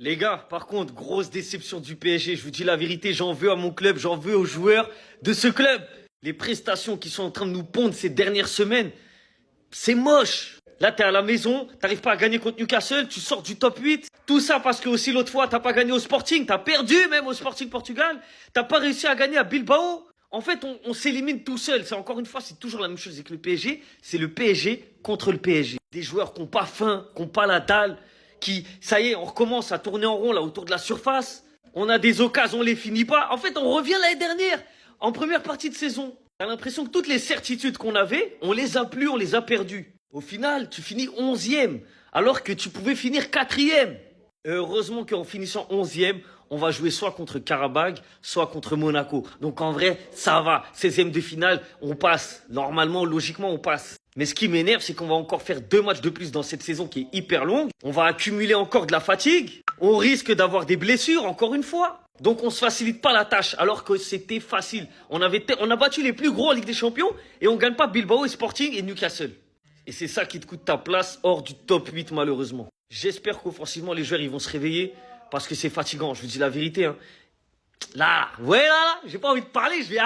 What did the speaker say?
Les gars, par contre, grosse déception du PSG. Je vous dis la vérité, j'en veux à mon club, j'en veux aux joueurs de ce club. Les prestations qui sont en train de nous pondre ces dernières semaines, c'est moche. Là, t'es à la maison, t'arrives pas à gagner contre Newcastle, tu sors du top 8. Tout ça parce que aussi l'autre fois, t'as pas gagné au Sporting, t'as perdu même au Sporting Portugal. T'as pas réussi à gagner à Bilbao. En fait, on s'élimine tout seul. C'est encore une fois, c'est toujours la même chose avec le PSG. C'est le PSG contre le PSG. Des joueurs qui n'ont pas faim, qui n'ont pas la dalle, qui, ça y est, on recommence à tourner en rond là autour de la surface. On a des occasions, on les finit pas. En fait, on revient l'année dernière, en première partie de saison. T'as l'impression que toutes les certitudes qu'on avait, on les a plus, on les a perdues. Au final, tu finis 11e, alors que tu pouvais finir 4e. Heureusement qu'en finissant 11e, on va jouer soit contre Karabag, soit contre Monaco. Donc en vrai, ça va. 16e de finale, on passe. Normalement, logiquement, on passe. Mais ce qui m'énerve, c'est qu'on va encore faire 2 matchs de plus dans cette saison qui est hyper longue. On va accumuler encore de la fatigue. On risque d'avoir des blessures, encore une fois. Donc on se facilite pas la tâche, alors que c'était facile. On a battu les plus gros en Ligue des Champions et on gagne pas Bilbao et Sporting et Newcastle. Et c'est ça qui te coûte ta place hors du top 8 malheureusement. J'espère qu'offensivement les joueurs ils vont se réveiller parce que c'est fatigant, je vous dis la vérité. Hein. Là, ouais là, j'ai pas envie de parler, je vais